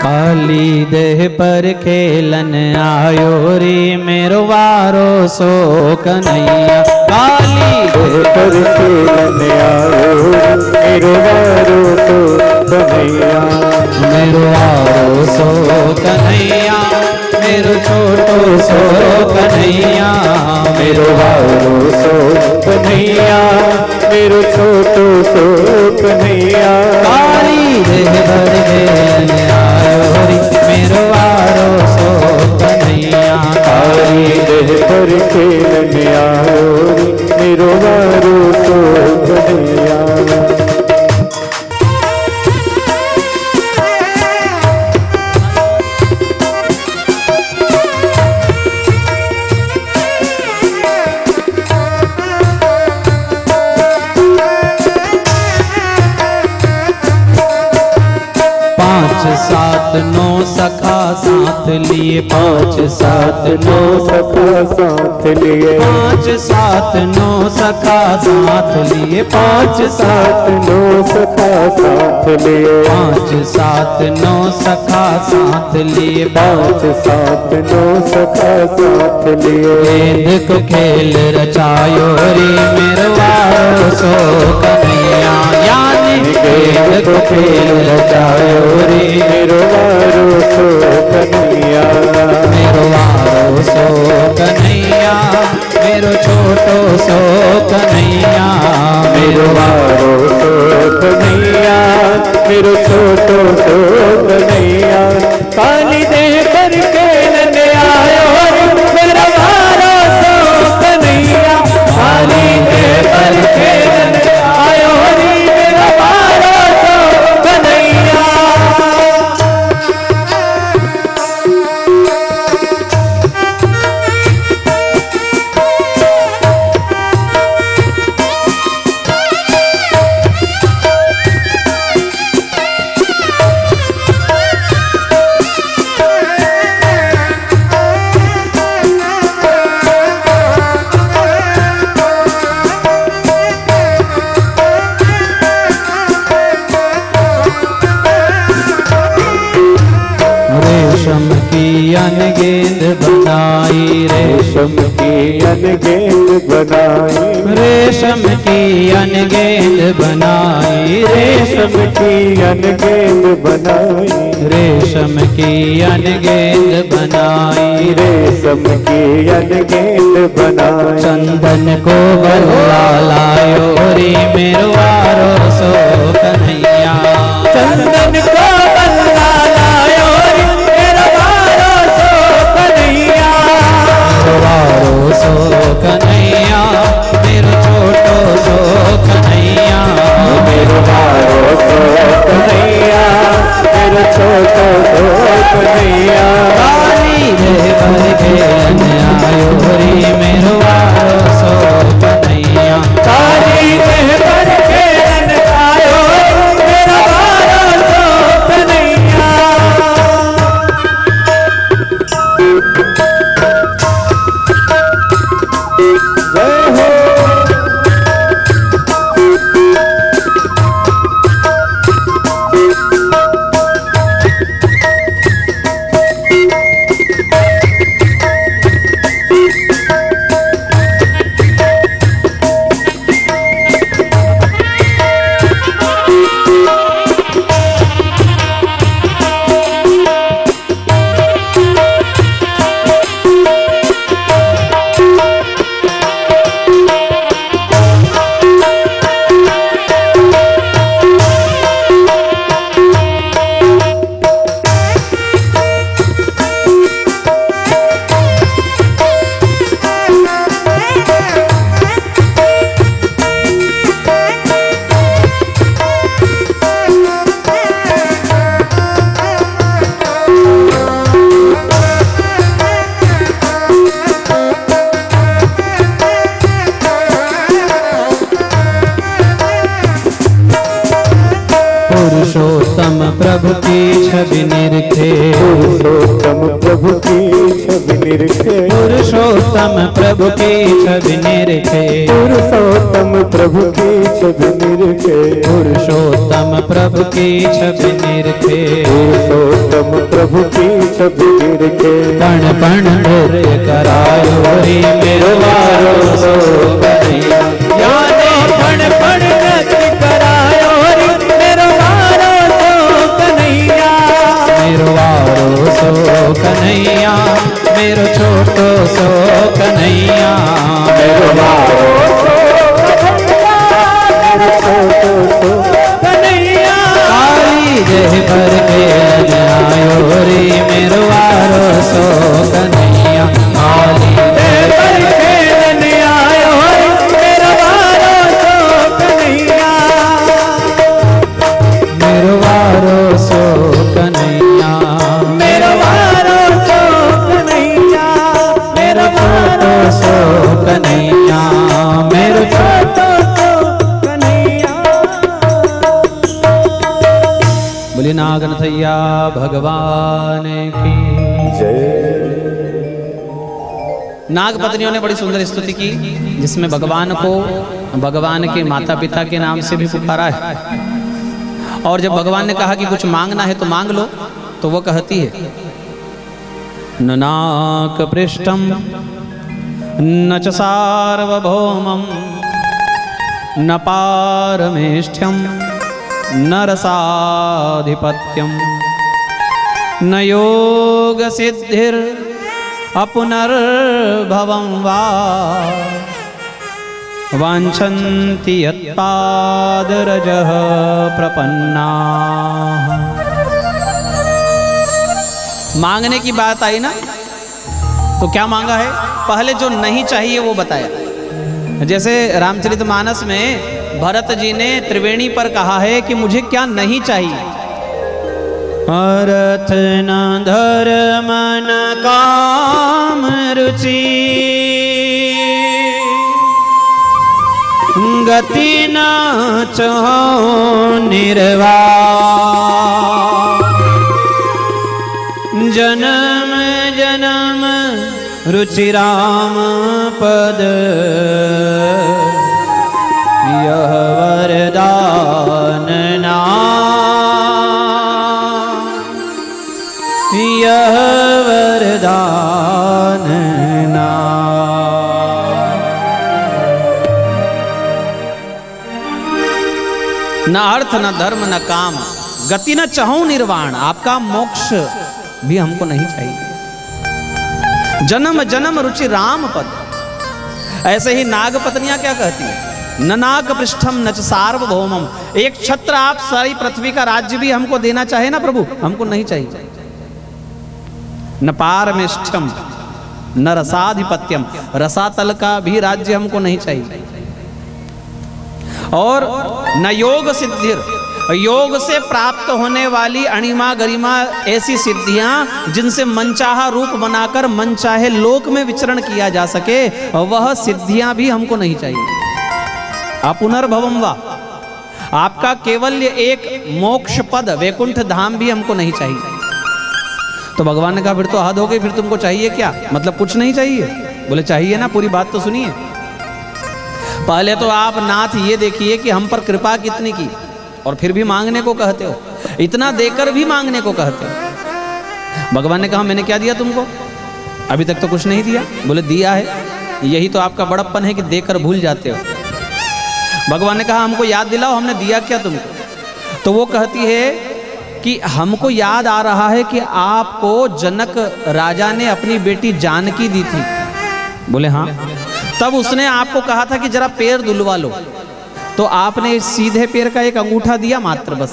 काली देह पर खेलन आयो रे मेरो वारो सो कन्हैया। काली देह पर खेलन आयो मेरो वारो सो कन्हैया। मेरो वारो सो कन्हैया मेरो छोटो सो कन्हैया। मेरो वारो सो कन्हैया मेरो छोटो सो कन्हैया। काली देह पर खेलन आयो रे मेरो वारो सो कन्हैया। काली देह पर खेलन आयो रे मेरो वारो सो कन्हैया। सात नौ सखा साथ लिए। पाँच सात नौ सखा साथ लिए। पाँच सात नौ सखा साथ लिए। पाँच सात नौ सखा साथ लिए। पाँच सात नौ सखा साथ लिए। पाँच सात नौ सखा साथ लिए। गेंद को खेल रचायो रे मेरो वारो सो कन्हैया। यानी गेंद को खेल रचायो रे मेरो वारो सो कन्हैया। मेरो वारो सो कन्हैया मेरो छोटो सो कन्हैया। मेरो वारो सो कन्हैया मेरो छोटो सो कन्हैया। काली देह पर खेलन आयो मेरो वारो सो कन्हैया। काली देह पर खेलन आयो मेरो वारो सो कन्हैया। गेंद बनाई रेशम की अनगेंद बनाई। रेशम की अनगेंद बनाई। रेशम की अनगेंद बनाई। रेशम की अनगेंद बनाई। रेशम की अनगेंद बनाई। चंदन को बल्ला लायो रे मेरो वारो सो कन्हैया। चंदन को बल्ला लायो रे मेरो वारो सो कन्हैया। वारो सो कन्हैया मेरो छोटो सो कन्हैया। मेरो वारो सो कन्हैया मेरो छोटो सो कन्हैया। काली देह पर खेलन आयो रे मेरो वारो सो कन्हैया। काली देह पर खेलन आयो मेरो वारो सो कन्हैया। पुरुषोत्तम प्रभु की छवि निरखे। पुरुषोत्तम प्रभु की छवि निरखे। पुरुषोत्तम प्रभु की छवि निरखे। पुरुषोत्तम प्रभु की छवि निरखे। पुरुषोत्तम प्रभु की छवि निरखे। पुरुषोत्तम प्रभु की छवि निरखे। पण पण नृत्य करायो रे मेरो वारो सो कन्हैया। पण पण नृत्य करायो रे मेरो वारो सो कन्हैया। मेरो वारो सो कन्हैया, मेरो छोटो सो कन्हैया। मेरो वारो सो मेरो छोटो सो कन्हैया। काली जय पर के आयो रे मेरो वारो सो कन्हैया। काली जय पर के आयो रे मेरो वारो सो कन्हैया। मेरो वारो सो कन्हैया, मेरो वारो सो कन्हैया। मेरो छोटो सो कन्हैया, मेरो छोटो सो कन्हैया। बोले नागनाथैया भगवान की जय। नाग पत्नियों ने बड़ी सुंदर स्तुति की, जिसमें भगवान को भगवान के माता पिता के नाम से भी पुकारा है। और जब भगवान ने कहा कि कुछ मांगना है तो मांग लो, तो वो कहती है न नाक पृष्ठम न च सार्वभौमम न पारमेष्ठ्यम न रसाधिपत्यम न योग सिद्धिर अपुनर्भवं वा वाञ्छन्ति यत्पादरजः प्रपन्नाः। मांगने की बात आई ना, तो क्या मांगा है? पहले जो नहीं चाहिए वो बताया। जैसे रामचरितमानस में भरत जी ने त्रिवेणी पर कहा है कि मुझे क्या नहीं चाहिए। अर्थ न धर्म न काम रुचि गति न चाहो निर्वाह। जन्म जन्म रुचि राम पद यह वरदान ना, यह वरदान ना। न अर्थ न धर्म न काम, गति न चाहूं निर्वाण। आपका मोक्ष भी हमको नहीं चाहिए। जन्म जन्म रुचि राम पद। ऐसे ही नाग पत्नियां क्या कहती है? न नाग पृष्ठम न च सार्वभौमम। एक छत्र आप सारी पृथ्वी का राज्य भी हमको देना चाहे ना प्रभु, हमको नहीं चाहिए। न पारमेष्ठ्यम न रसाधिपत्यम, रसातल का भी राज्य हमको नहीं चाहिए। और न योग सिद्धिर, योग से प्राप्त होने वाली अणिमा गरिमा ऐसी सिद्धियां जिनसे मनचाहा रूप बनाकर मनचाहे लोक में विचरण किया जा सके, वह सिद्धियां भी हमको नहीं चाहिए। अपुनर्भवम वा, आपका केवल एक मोक्ष पद वैकुंठ धाम भी हमको नहीं चाहिए। तो भगवान ने कहा फिर तो हद हो गई, फिर तुमको चाहिए क्या? मतलब कुछ नहीं चाहिए? बोले चाहिए ना, पूरी बात तो सुनिए। पहले तो आप नाथ ये देखिए कि हम पर कृपा कितनी की, और फिर भी मांगने को कहते हो। इतना देकर भी मांगने को कहते हो। भगवान ने कहा मैंने क्या दिया तुमको? अभी तक तो कुछ नहीं दिया। बोले दिया है। यही तो आपका बड़प्पन है कि देकर भूल जाते हो। भगवान ने कहा हमको याद दिलाओ, हमने दिया क्या तुमको? तो वो कहती है कि हमको याद आ रहा है कि आपको जनक राजा ने अपनी बेटी जानकी दी थी। बोले हाँ। तब उसने आपको कहा था कि जरा पैर धुलवा लो, तो आपने सीधे पैर का एक अंगूठा दिया मात्र, बस।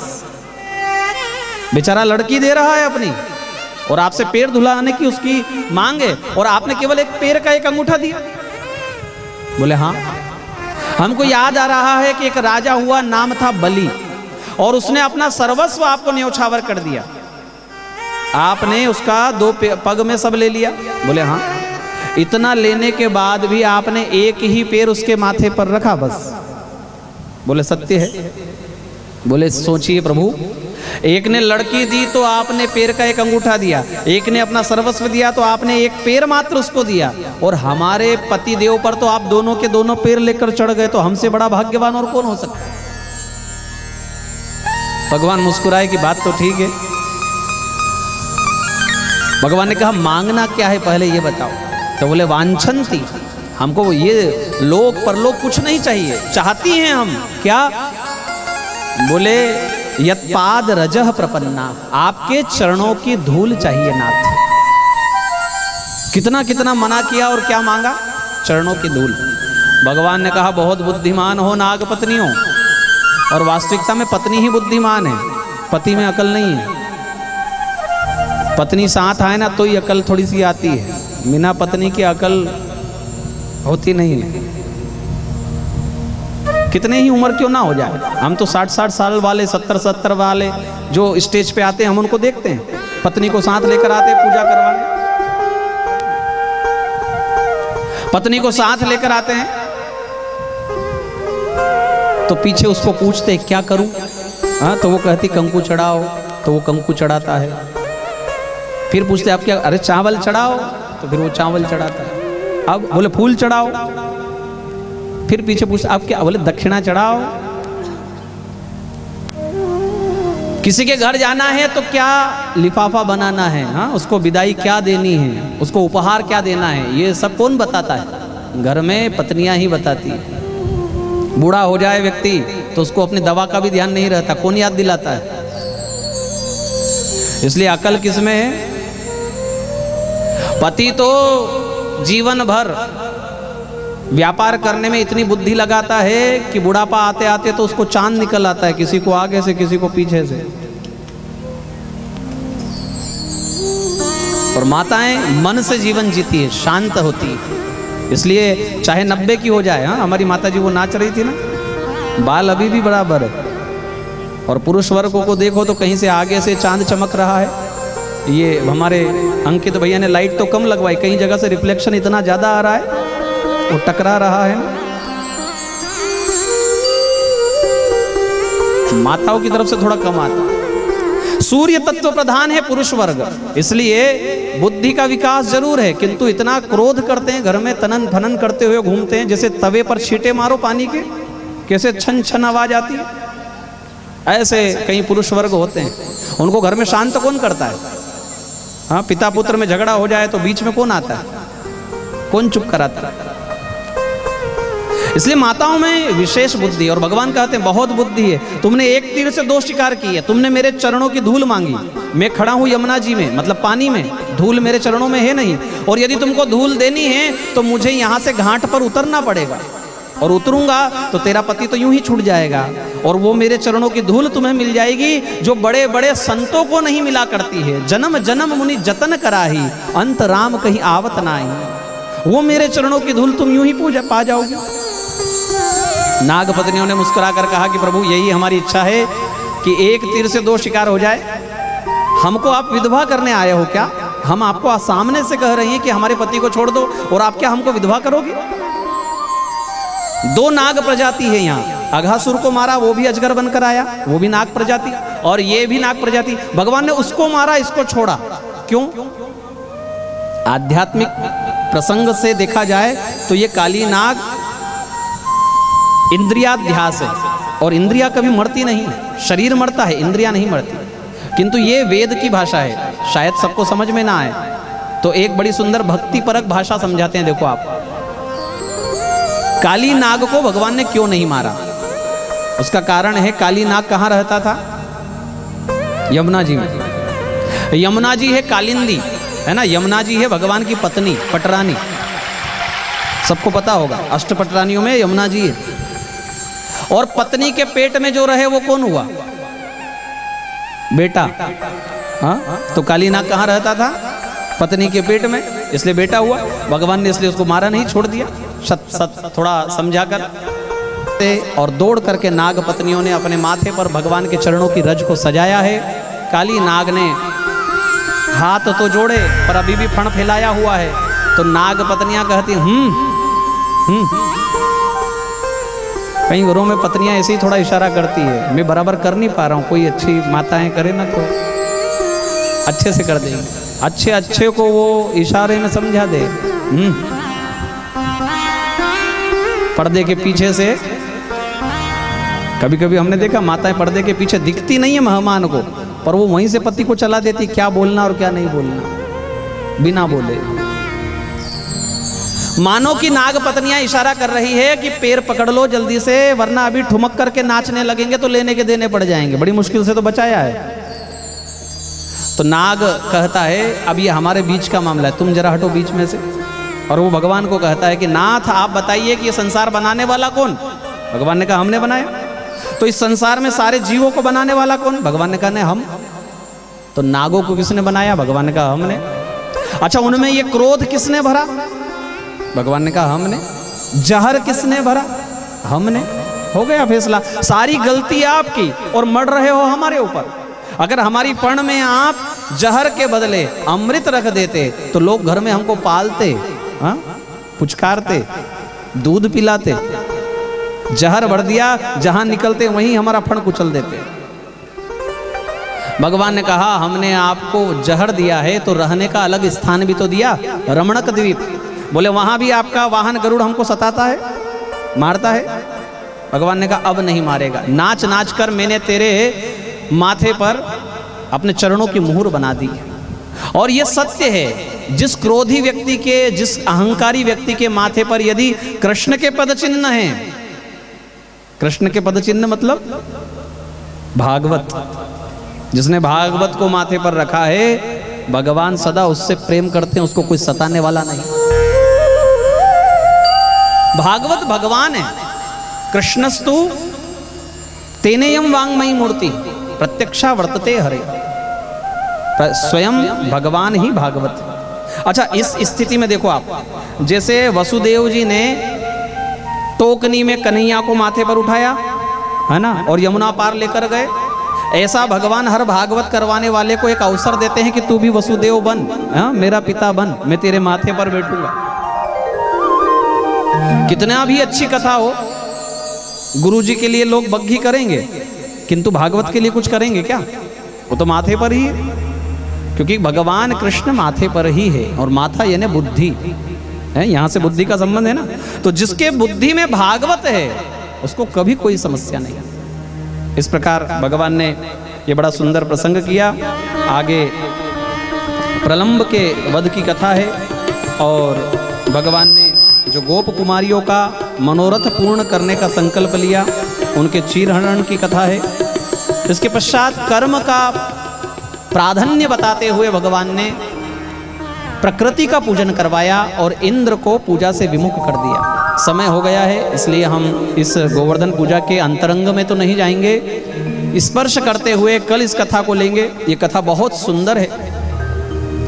बेचारा लड़की दे रहा है अपनी, और आपसे पैर धुलाने की उसकी मांग है, और आपने केवल एक पैर का एक अंगूठा दिया। बोले हाँ। हमको याद आ रहा है कि एक राजा हुआ, नाम था बलि, और उसने अपना सर्वस्व आपको न्योछावर कर दिया। आपने उसका 2 पग में सब ले लिया। बोले हाँ। इतना लेने के बाद भी आपने एक ही पैर उसके माथे पर रखा, बस। बोले सत्य है। बोले सोचिए प्रभु, एक ने लड़की दी तो आपने पैर का एक अंगूठा दिया, एक ने अपना सर्वस्व दिया तो आपने एक पैर मात्र उसको दिया, और हमारे पति देव पर तो आप दोनों के दोनों पैर लेकर चढ़ गए, तो हमसे बड़ा भाग्यवान और कौन हो सकता है?। भगवान मुस्कुराए कि बात तो ठीक है, भगवान ने कहा मांगना क्या है पहले ये बताओ। तो बोले वांछन्ति, हमको ये लोक परलोक कुछ नहीं चाहिए, चाहती हैं हम क्या? बोले यत्पाद रजह प्रपन्ना, आपके चरणों की धूल चाहिए नाथ। कितना कितना मना किया और क्या मांगा? चरणों की धूल। भगवान ने कहा बहुत बुद्धिमान हो नाग पत्नियों, और वास्तविकता में पत्नी ही बुद्धिमान है, पति में अकल नहीं है। पत्नी साथ आए ना तो ही अकल थोड़ी सी आती है, बिना पत्नी की अकल होती नहीं है। कितने ही उम्र क्यों ना हो जाए, हम तो 60-60 साल वाले, 70-70 वाले जो स्टेज पे आते हैं हम उनको देखते हैं, पत्नी को साथ लेकर आते हैं पूजा करवाने, पत्नी को साथ लेकर आते हैं तो पीछे उसको पूछते क्या करूं? हाँ, तो वो कहती कंकु चढ़ाओ, तो वो कंकु चढ़ाता है। फिर पूछते आप क्या? अरे चावल चढ़ाओ, तो फिर वो चावल चढ़ाता है। अब बोले फूल चढ़ाओ, फिर पीछे पूछते आप क्या? बोले दक्षिणा चढ़ाओ। किसी के घर जाना है तो क्या लिफाफा बनाना है, हाँ, उसको विदाई क्या देनी है, उसको उपहार क्या देना है, ये सब कौन बताता है? घर में पत्नियां ही बताती है। बूढ़ा हो जाए व्यक्ति तो उसको अपनी दवा का भी ध्यान नहीं रहता, कौन याद दिलाता है? इसलिए अकल किसमें है? पति तो जीवन भर व्यापार करने में इतनी बुद्धि लगाता है कि बुढ़ापा आते आते तो उसको चांद निकल आता है, किसी को आगे से किसी को पीछे से। और माताएं मन से जीवन जीती है, शांत होती है। इसलिए चाहे 90 की हो जाए, हाँ, हमारी माता जी वो नाच रही थी ना, बाल अभी भी बराबर है। और पुरुष वर्ग को देखो तो कहीं से आगे से चांद चमक रहा है। ये हमारे अंकित भैया ने लाइट तो कम लगवाई, कई जगह से रिफ्लेक्शन इतना ज्यादा आ रहा है, वो टकरा रहा है। माताओं की तरफ से थोड़ा कम आता है। सूर्य तत्व प्रधान है पुरुष वर्ग, इसलिए बुद्धि का विकास जरूर है, किंतु इतना क्रोध करते हैं, घर में तनन फनन करते हुए घूमते हैं, जैसे तवे पर छींटे मारो पानी के, कैसे छन छन आवाज आती है। ऐसे कई पुरुष वर्ग होते हैं, उनको घर में शांत कौन करता है? हाँ, पिता पुत्र में झगड़ा हो जाए तो बीच में कौन आता है? कौन चुप कराता है? इसलिए माताओं में विशेष बुद्धि, और भगवान कहते हैं बहुत बुद्धि है। तुमने एक तीर से 2 शिकार किए, तुमने मेरे चरणों की धूल मांगी, मैं खड़ा हूं यमुना जी में, मतलब पानी में, धूल मेरे चरणों में है नहीं, और यदि तुमको धूल देनी है तो मुझे यहां से घाट पर उतरना पड़ेगा, और उतरूंगा तो तेरा पति तो यूं ही छूट जाएगा, और वो मेरे चरणों की धूल तुम्हें मिल जाएगी जो बड़े बड़े संतों को नहीं मिला करती है। जन्म जन्म मुनि जतन कराही, अंत राम कहीं आवत नाई। वो मेरे चरणों की धूल तुम यूं ही पूजा पा जाओगे। नाग पत्नियों ने मुस्कुरा कर कहा कि प्रभु यही हमारी इच्छा है कि एक तीर से 2 शिकार हो जाए। हमको आप विधवा करने आए हो क्या? हम आपको सामने से कह रहे हैं कि हमारे पति को छोड़ दो, और आप क्या हमको विधवा करोगे? 2 नाग प्रजाति है यहाँ। अघासुर को मारा, वो भी अजगर बनकर आया, वो भी नाग प्रजाति, और ये भी नाग प्रजाति। भगवान ने उसको मारा, इसको छोड़ा, क्यों? आध्यात्मिक प्रसंग से देखा जाए तो ये काली नाग इंद्रियाध्यास है, और इंद्रिया कभी मरती नहीं, शरीर मरता है, इंद्रिया नहीं मरती। किंतु ये वेद की भाषा है, शायद सबको समझ में ना आए, तो एक बड़ी सुंदर भक्ति परक भाषा समझाते हैं। देखो आप, काली नाग को भगवान ने क्यों नहीं मारा? उसका कारण है, काली नाग कहाँ रहता था? यमुना जी में। यमुना जी है कालिंदी, है ना, यमुना जी है भगवान की पत्नी पटरानी, सबको पता होगा, अष्टपटरानियों में यमुना जी है। और पत्नी के पेट में जो रहे वो कौन हुआ? बेटा। हाँ, तो काली नाग कहाँ रहता था? पत्नी के पेट में, इसलिए बेटा हुआ। भगवान ने इसलिए उसको मारा नहीं, छोड़ दिया, सत थोड़ा समझा कर। और दौड़ करके नाग पत्नियों ने अपने माथे पर भगवान के चरणों की रज को सजाया है। काली नाग ने हाथ तो जोड़े पर अभी भी फण फैलाया हुआ है, तो नाग पत्नियां कहती कई घरों में पत्नियां ऐसे ही थोड़ा इशारा करती है, मैं बराबर कर नहीं पा रहा हूँ, कोई अच्छी माताएं करे ना तो अच्छे से कर देंगे, अच्छे अच्छे को वो इशारे में समझा दे। पर्दे के पीछे से कभी कभी हमने देखा माताएं पर्दे के पीछे दिखती नहीं है मेहमान को, पर वो वहीं से पति को चला देती क्या बोलना और क्या नहीं बोलना। बिना बोले। मानो कि नाग पत्नियां इशारा कर रही है कि पैर पकड़ लो जल्दी से, वरना अभी ठुमक करके नाचने लगेंगे तो लेने के देने पड़ जाएंगे। बड़ी मुश्किल से तो बचाया है। तो नाग कहता है अब ये हमारे बीच का मामला है, तुम जरा हटो बीच में से। और वो भगवान को कहता है कि नाथ आप बताइए कि ये संसार बनाने वाला कौन? भगवान ने कहा हमने बनाया। तो इस संसार में सारे जीवों को बनाने वाला कौन? भगवान ने कहा नहीं हम। तो नागों को किसने बनाया? भगवान ने कहा हमने। अच्छा उनमें ये क्रोध किसने भरा? भगवान ने कहा हमने। जहर किसने भरा? हमने। हो गया फैसला। सारी गलती आपकी और मर रहे हो हमारे ऊपर। अगर हमारी पर्ण में आप जहर के बदले अमृत रख देते तो लोग घर में हमको पालते, हाँ पुचकारते, दूध पिलाते। जहर भर दिया, जहां निकलते वहीं हमारा फण कुचल देते। भगवान ने कहा हमने आपको जहर दिया है तो रहने का अलग स्थान भी तो दिया, रमणक द्वीप। बोले वहां भी आपका वाहन गरुड़ हमको सताता है, मारता है। भगवान ने कहा अब नहीं मारेगा। नाच नाच कर मैंने तेरे माथे पर अपने चरणों की मुहर बना दी। और यह सत्य है, जिस क्रोधी व्यक्ति के, जिस अहंकारी व्यक्ति के माथे पर यदि कृष्ण के पद चिन्ह हैं, कृष्ण के पद चिन्ह मतलब भागवत, जिसने भागवत को माथे पर रखा है, भगवान सदा उससे प्रेम करते हैं, उसको कोई सताने वाला नहीं। भागवत भगवान है। कृष्णस्तु तेनेयम वांगमयी मूर्ति प्रत्यक्षा वर्तते हरे। स्वयं भगवान ही भागवत। अच्छा इस स्थिति में देखो आप, जैसे वसुदेव जी ने टोकनी में कन्हैया को माथे पर उठाया है ना, और यमुना पार लेकर गए, ऐसा भगवान हर भागवत करवाने वाले को एक अवसर देते हैं कि तू भी वसुदेव बन, हाँ मेरा पिता बन, मैं तेरे माथे पर बैठूंगा। कितना भी अच्छी कथा हो, गुरु जी के लिए लोग बग्घी करेंगे, किंतु भागवत के लिए कुछ करेंगे क्या? वो तो माथे पर ही है, क्योंकि भगवान कृष्ण माथे पर ही है। और माथा यानी बुद्धि है, यहां से बुद्धि का संबंध है ना। तो जिसके बुद्धि में भागवत है उसको कभी कोई समस्या नहीं। इस प्रकार भगवान ने ये बड़ा सुंदर प्रसंग किया। आगे प्रलंब के वध की कथा है, और भगवान ने जो गोप कुमारियों का मनोरथ पूर्ण करने का संकल्प लिया, उनके चीरहरण की कथा है। इसके पश्चात कर्म का प्राधान्य बताते हुए भगवान ने प्रकृति का पूजन करवाया और इंद्र को पूजा से विमुख कर दिया। समय हो गया है, इसलिए हम इस गोवर्धन पूजा के अंतरंग में तो नहीं जाएंगे, स्पर्श करते हुए कल इस कथा को लेंगे। ये कथा बहुत सुंदर है,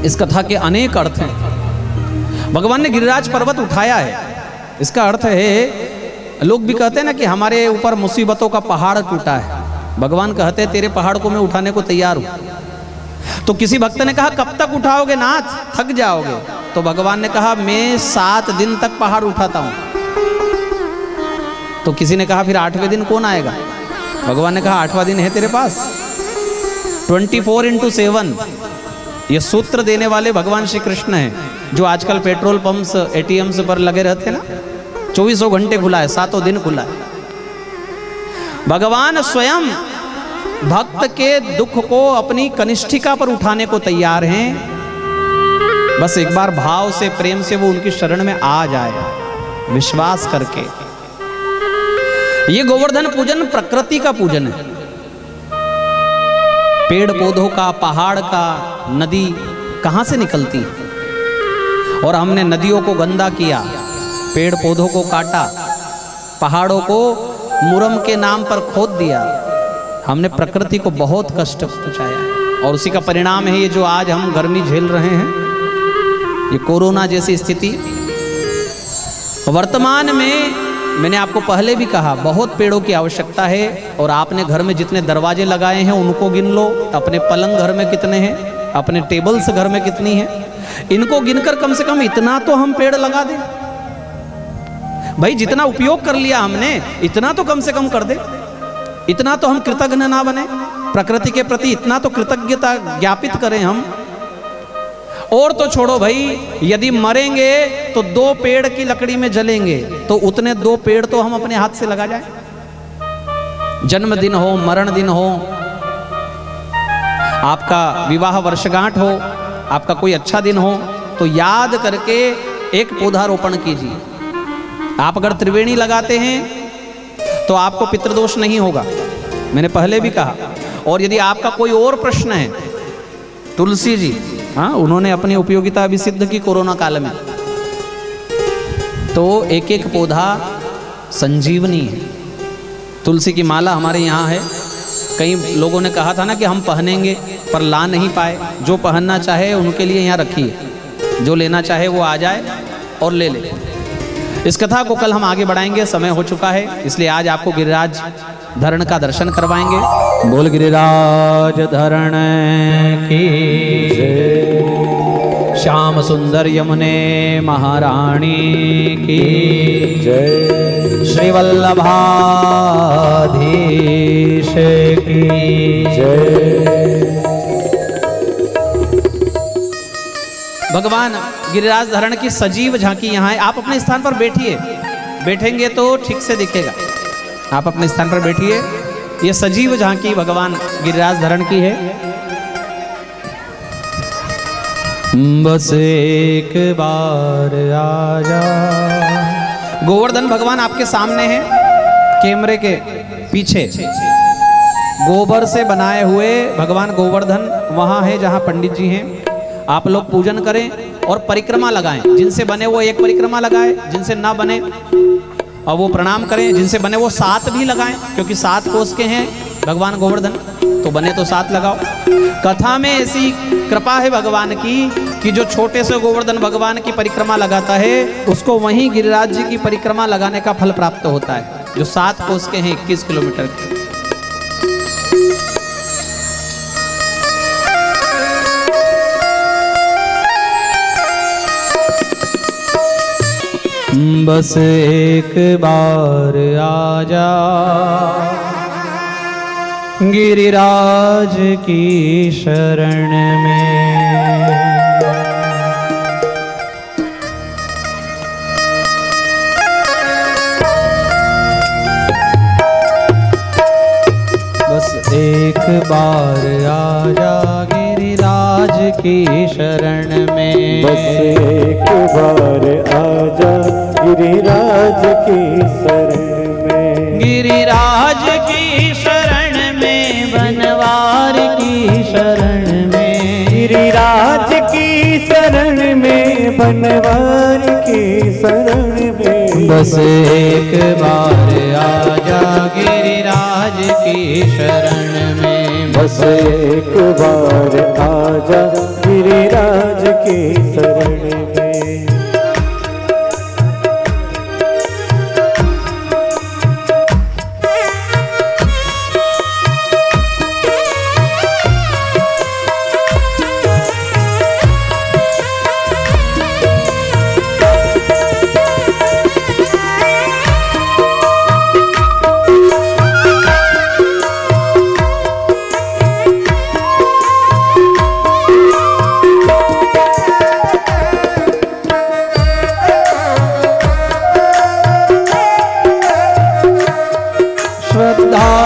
इस कथा के अनेक अर्थ हैं। भगवान ने गिरिराज पर्वत उठाया है, इसका अर्थ है, लोग भी कहते हैं ना कि हमारे ऊपर मुसीबतों का पहाड़ टूटा है। भगवान कहते हैं तेरे पहाड़ को मैं उठाने को तैयार हूं। तो किसी भक्त ने कहा कब तक उठाओगे नाथ, थक जाओगे? तो भगवान ने कहा मैं 7 दिन तक पहाड़ उठाता हूं। तो किसी ने कहा फिर 8वें दिन कौन आएगा? भगवान ने कहा 8वां दिन है तेरे पास। 24/7 ये सूत्र देने वाले भगवान श्री कृष्ण हैं, जो आजकल पेट्रोल पंप्स एटीएम्स पर लगे रहते हैं ना, 24 घंटे खुला है, 7 दिन खुला है। भगवान स्वयं भक्त के दुख को अपनी कनिष्ठिका पर उठाने को तैयार हैं। बस एक बार भाव से, प्रेम से वो उनकी शरण में आ जाए, विश्वास करके। ये गोवर्धन पूजन प्रकृति का पूजन है। पेड़ पौधों का, पहाड़ का, नदी कहां से निकलती है? और हमने नदियों को गंदा किया, पेड़ पौधों को काटा, पहाड़ों को मुरम के नाम पर खोद दिया। हमने प्रकृति को बहुत कष्ट पहुंचाया है, और उसी का परिणाम है ये जो आज हम गर्मी झेल रहे हैं, ये कोरोना जैसी स्थिति। वर्तमान में मैंने आपको पहले भी कहा, बहुत पेड़ों की आवश्यकता है। और आपने घर में जितने दरवाजे लगाए हैं उनको गिन लो, अपने पलंग घर में कितने हैं, अपने टेबल्स घर में कितनी हैं, इनको गिनकर कम से कम इतना तो हम पेड़ लगा दें। भाई जितना उपयोग कर लिया हमने, इतना तो कम से कम कर दे। इतना तो हम कृतज्ञ ना बने प्रकृति के प्रति, इतना तो कृतज्ञता ज्ञापित करें हम। और तो छोड़ो भाई, यदि मरेंगे तो 2 पेड़ की लकड़ी में जलेंगे, तो उतने 2 पेड़ तो हम अपने हाथ से लगा जाए। जन्मदिन हो, मरण दिन हो, आपका विवाह वर्षगांठ हो, आपका कोई अच्छा दिन हो, तो याद करके एक पौधारोपण कीजिए। आप अगर त्रिवेणी लगाते हैं तो आपको पितृदोष नहीं होगा, मैंने पहले भी कहा। और यदि आपका कोई और प्रश्न है, तुलसी जी, हाँ, उन्होंने अपनी उपयोगिता भी सिद्ध की कोरोना काल में। तो एक एक पौधा संजीवनी है। तुलसी की माला हमारे यहाँ है। कई लोगों ने कहा था ना कि हम पहनेंगे, पर ला नहीं पाए। जो पहनना चाहे उनके लिए यहाँ रखिए, जो लेना चाहे वो आ जाए और ले ले। इस कथा को कल हम आगे बढ़ाएंगे, समय हो चुका है, इसलिए आज आपको गिरिराज धरण का दर्शन करवाएंगे। बोल गिरिराज धरण की जय, श्याम सुंदर यमुने महारानी की जय, श्री वल्लभाधीश की जय। भगवान गिरिराज धरण की सजीव झांकी यहाँ है। आप अपने स्थान पर बैठिए, बैठेंगे तो ठीक से दिखेगा। आप अपने स्थान पर बैठिए। ये सजीव झांकी भगवान गिरिराज धरण की है। बस एक बार आजा। गोवर्धन भगवान आपके सामने है, कैमरे के पीछे गोबर से बनाए हुए भगवान गोवर्धन वहां है जहां पंडित जी हैं। आप लोग पूजन करें और परिक्रमा लगाएं। जिनसे बने वो एक परिक्रमा लगाएं, जिनसे ना बने और वो प्रणाम करें, जिनसे बने वो 7 भी लगाएं, क्योंकि 7 कोस के हैं भगवान गोवर्धन, तो बने तो 7 लगाओ। कथा में ऐसी कृपा है भगवान की कि जो छोटे से गोवर्धन भगवान की परिक्रमा लगाता है उसको वहीं गिरिराज जी की परिक्रमा लगाने का फल प्राप्त होता है, जो 7 कोस के हैं, 21 किलोमीटर के। बस एक बार आजा गिरिराज की शरण में। बस एक बार आजा गिरिराज की शरण में। बस एक बार आजा गिरिराज की शरण में। गिरिराज की शरण में, बनवार की शरण में। गिरिराज की शरण में, बनवार की शरण में। बस एक बार आजा गिरिराज की शरण में। बस एक बार आजा गिरिराज की शरण में।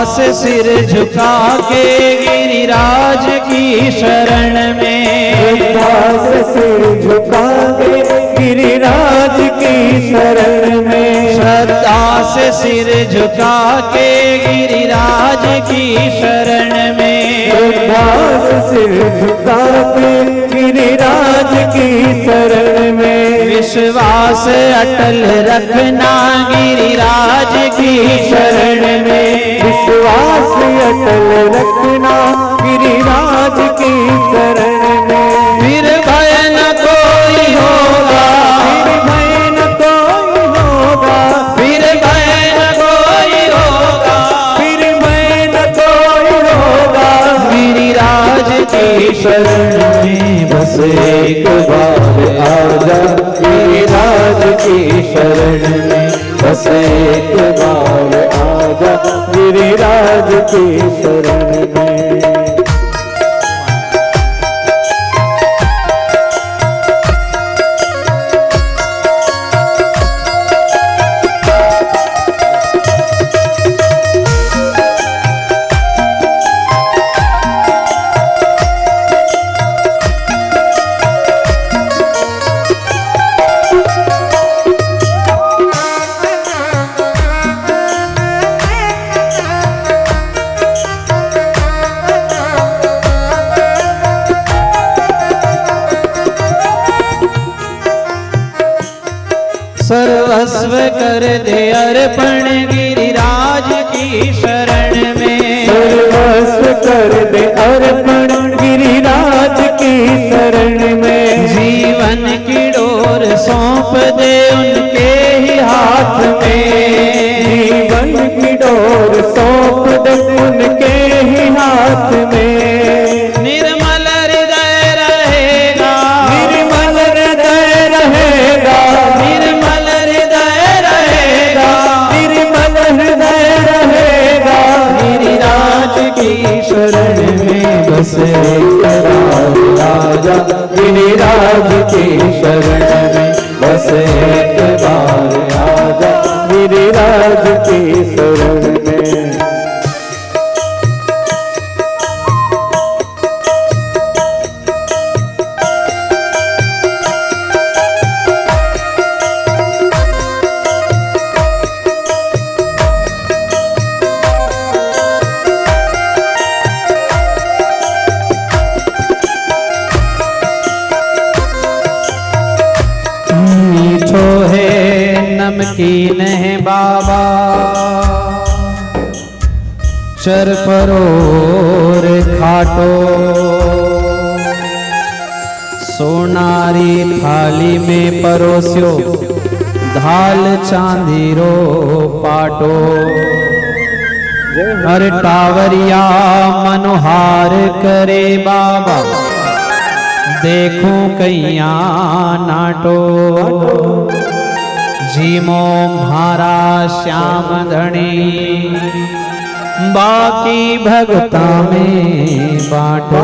से सिर झुका के गिरिराज की शरण में। से सिर झुका के गिरिराज की शरण में। श्रद्धा से सिर झुका के गिरिराज की शरण में। श्रद्धा से सिर झुका के गिरिराज की शरण में। विश्वास अटल रखना गिरिराज की शरण में। विश्वास अटल रखना गिरिराज की शरण में। फिर भय न कोई होगा, फिर भय न कोई होगा। फिर भय न कोई होगा, फिर भय न कोई होगा। गिरिराज की शरण में। बस एक बार आजा गिरिराज की शरण में। बस एक बार आजा गिरिराज की शरण में। सर्वस्व कर दे अर्पण गिरिराज की शरण में, सर्वस्व कर दे अर्पण गिरिराज की शरण में। जीवन की डोर सौंप दे उनके ही हाथ में, जीवन की डोर सौंप दे उनके ही हाथ में। निर्मल हृदय रहेगा, निर्मल हृदय रहेगा, निर्मल हृदय रहेगा, निर्मल हृदय रहेगा। गिरिराज की शरण में बसे राजा, गिरिराज की शरण में बसे एक बार राजा, गिरिराज की शरण में। नमकीन है बाबा चर परोर खाटो, सोनारी थाली में परोस्यो धाल चांदी रो पाटो। हर टावरिया मनोहार करे बाबा देखो कैया नाटो। जीमो म्हारा श्याम धनी बाकी भगता में बाटो।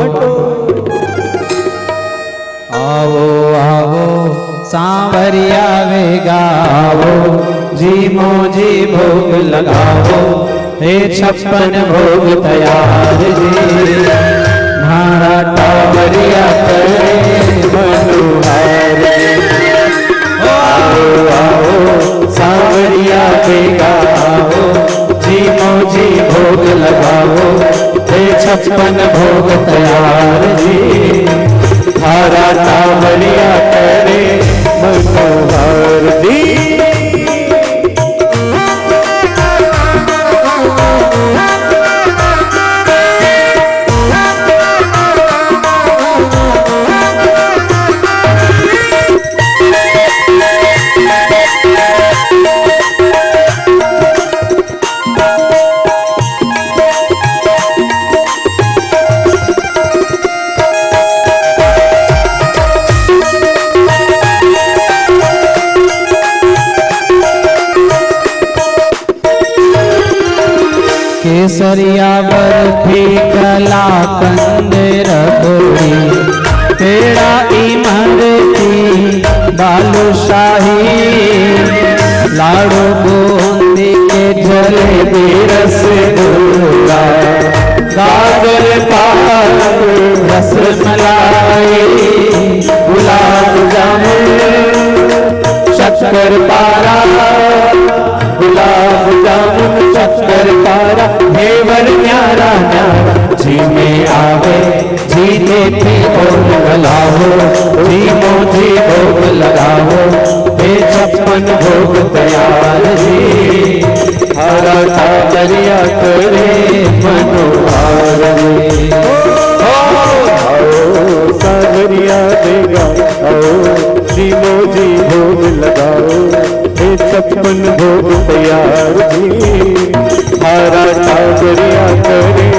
आओ आओ सांवरिया वे गाओ, जीमो जी भोग लगाओ, हे 56 भोग तैयार जी। म्हारा टावरिया करे मनोहार, आओ आओ सांवरिया वे गाओ, जीमो जी भोग लगाओ, हे 56 भोग तैयार जी। थारा टावरिया करे मनोहार जी। केसरिया बर्फी कलाकंद रबड़ी, पेड़ा इमरती बालूशाही, लाड़ू बूंदी के जलेबी रसगुल्ला, गाजर पाक रसमलाई, गुलाब जामुन शक्कर पारा, गुलाब जामुन शक्कर पारा, घेवर न्यारा न्यारा, जी में आवे जी देखे भोग लगाओ, जीमो जी भोग लगाओ, हे 56 भोग तैयार जी। हरा टावरिया करे मनोहार जी। आओ सांवरिया देगा आओ, जीमो जी भोग लगाओ, हे 56 भोग तैयार जी। थारा टावरिया करे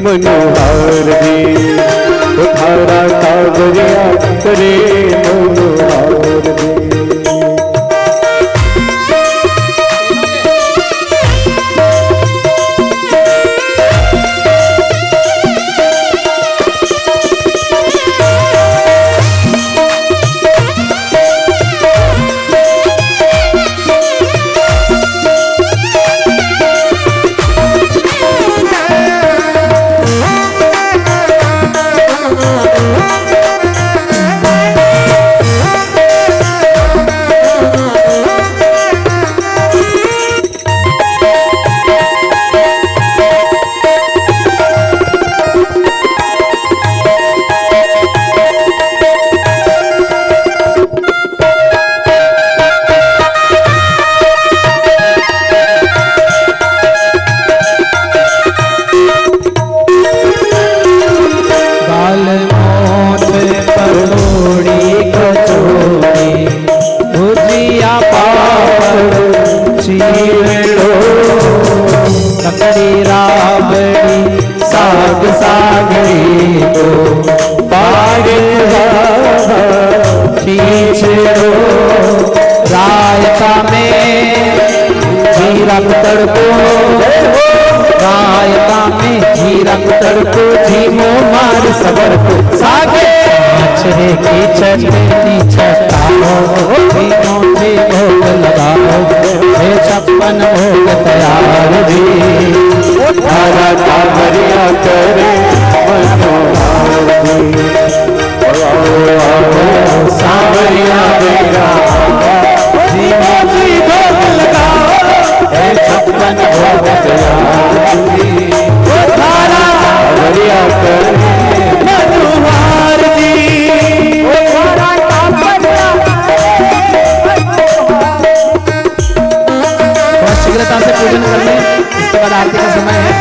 मनोहार जी, थारा टावरिया करे मनोहार जी। जीवड़ो नकली रावड़ी साग सागरी को पागे खींचड़ो रायता में जीरा तड़को रायता में जीरा तड़को जीमो मार सबर को सागे मछरे की चटनी छटाओ जीमो जी भोग लगाओ हे 56 भोग तैयार जी धारा कावरिया करे मनोहर जी सावरिया बेरा जीमो जी भोग लगाओ हे 56 भोग तैयार जी धारा कावरिया करे मनोहर जी शीघ्रता से पूजन कर लें, इसके बाद आरती का समय है।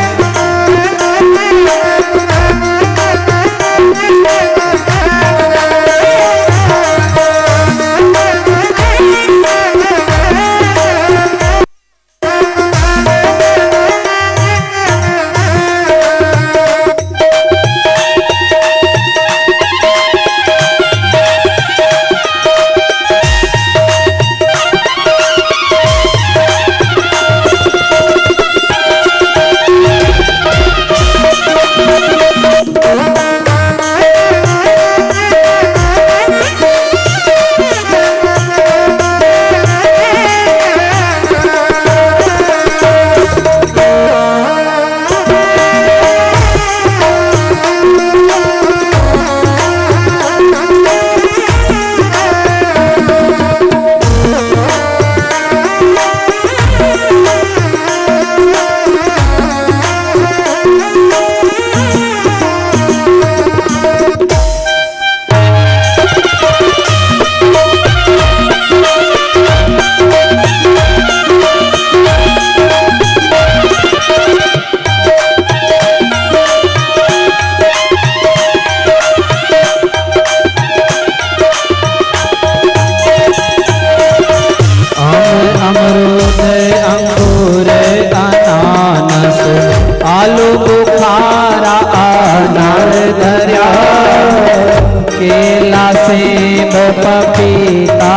पपीता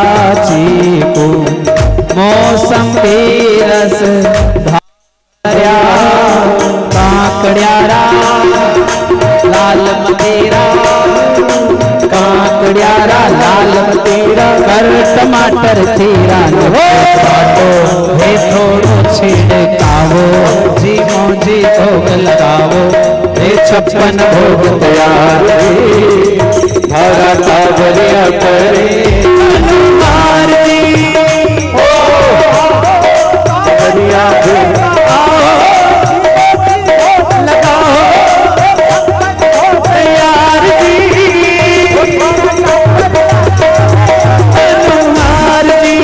चीकू मौसम्बी रस धारिया काकड़िया लाल मतीरा काकड़िया लाल मतीरा कर टमाटर खीरा हे थोड़ो छिड़कावो जी मोजी भोग लगावो हे 56 भोग तैयार धारा कावरिया करे हनुमान जी कावरिया लगाओ तैयार जी हनुमान जी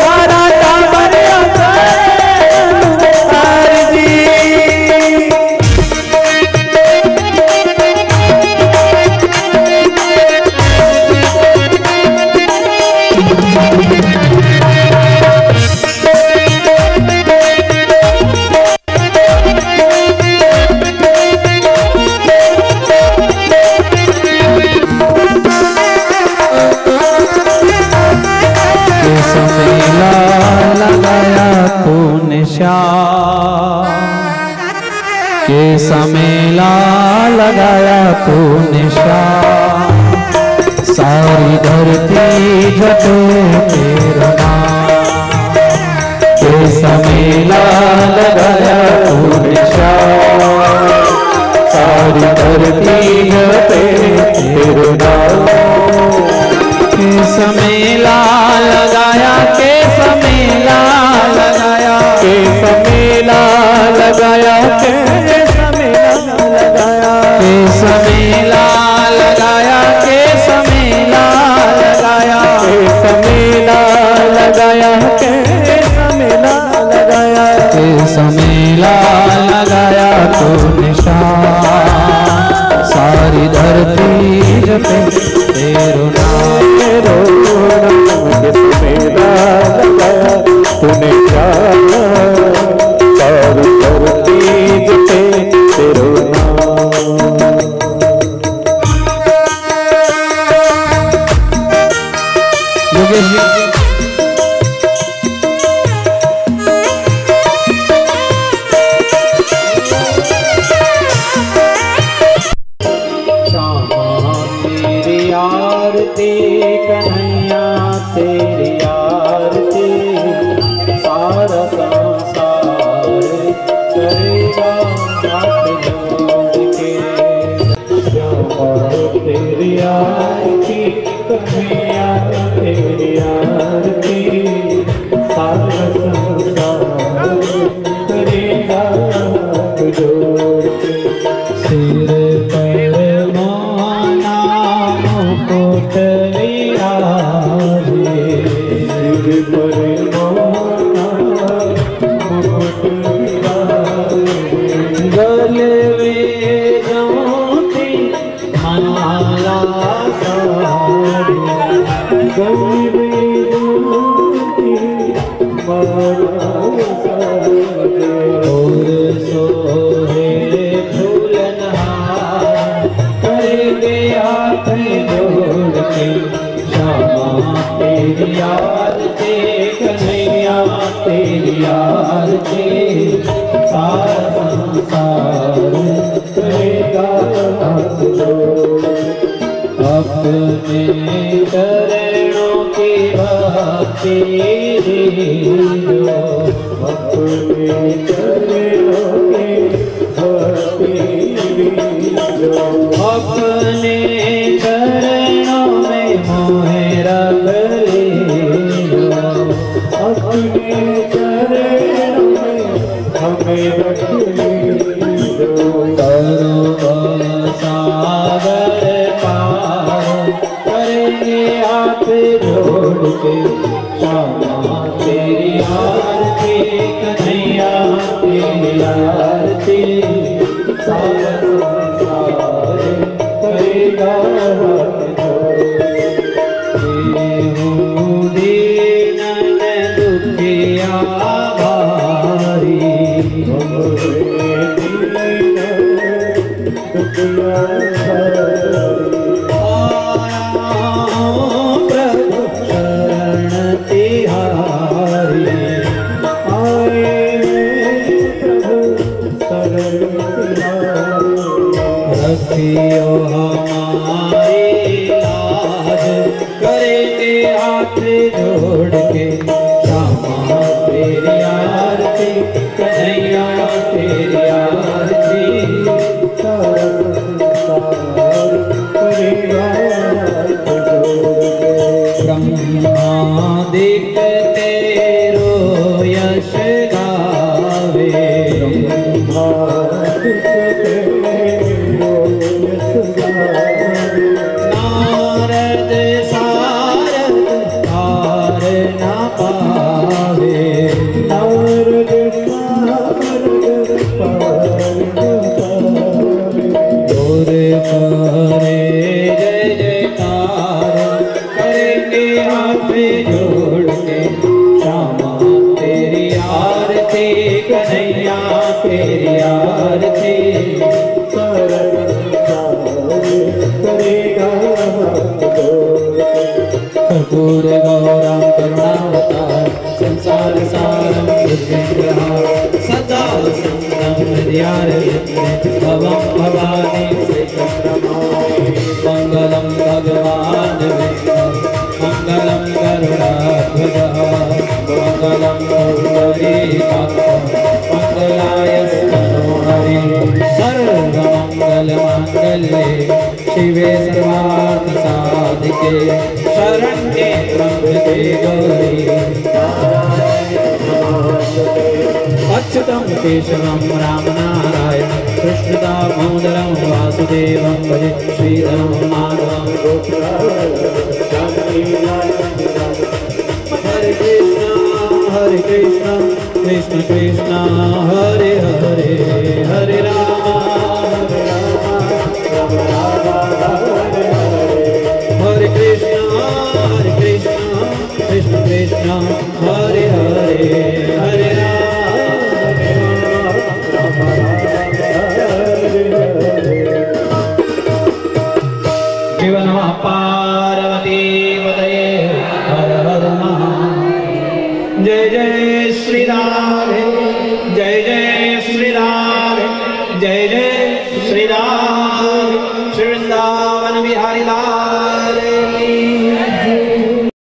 धारा कावरिया हनुमान जी के समेला लगाया तूने शाह सारी धरती जटे तेरा नाम के समेला लगाया तूने शाह सारी धरती जटे तेरा नाम के समेला लगाया के समेला लगाया के समेला लगाया के समेला लगाया के समेला लगाया के समेला लगाया के समेला लगाया के समेला लगाया तो निशान सारी धरती जपे तेरो नाम के समेला लगाया तूने क्या आरती कन्हैया तेरी आरती, सारा संसार करेगा हाथ जोड़ के। श्यामा तेरी आरती कन्हैया तेरी आरती, सारा संसार करेगा हाथ जोड़ के। सिर पर माना मुकुट विराजे, सिर पर माना मुकुट विराजे, गले में ज्योति माला साजे, गले में ज्योति माला साजे। और सोहे करेंगे हाथ जोड़ के, श्यामा तेरी आरती कन्हैया तेरी आरती, सारा संसार करेगा हाथ जोड़। अपने चरणों की भक्ति दीजो, अपने चरणों की भक्ति दीजो, अपने चरणों में मोहे रख लीजो, अपने चरणों में हमें रख लीजो। करो सागर पार करेंगे हाथ जोड़ के, श्यामा तेरी आरती कन्हैया तेरी आरती, सारा संसार करेगा हाथ जोड़ के। दीनन दुखिया भारी, प्रभु शरण तिहारी, आए प्रभु शरण तिहारी। रखियो हमारी लाज करेंगे हाथ जोड़ के, श्यामा तेरी आरती कन्हैया तेरी आरती, सारा संसार करेगा हाथ जोड़ के। ब्रह्मादिक तेरो यश गावे, ब्रह्मादिक तेरो यश गावे, नारद सारद तार न पावे, नारद सारद तार न पावे। जोर करे जय जयकार करेंगे हाथ जोड़ के, श्यामा तेरी आरती कन्हैया तेरी आरती, सारा संसार करेगा हाथ जोड़ के। कर्पूर गौरम करुणावतार संसार सारम भुजगेन्द्रहार, सदा वसन्तं हृदयारविन्दे भवं भवानी श्रीचन्द्रमाय। मङ्गलं भगवान् विष्णु मङ्गलं गरुडाध्वजः, मङ्गलं पुण्डरीकाक्षः मङ्गलाय स्तनोहरि। सर्वमङ्गलमाङ्गल्ये शिवे सर्वार्थसाधिके, शरण्ये त्र्यम्बके गौरी अच्युतं केशवं रामनारायण कृष्णदामोदरं वासुदेवं भजे, श्रीधरं माधवं हरे कृष्ण कृष्ण कृष्ण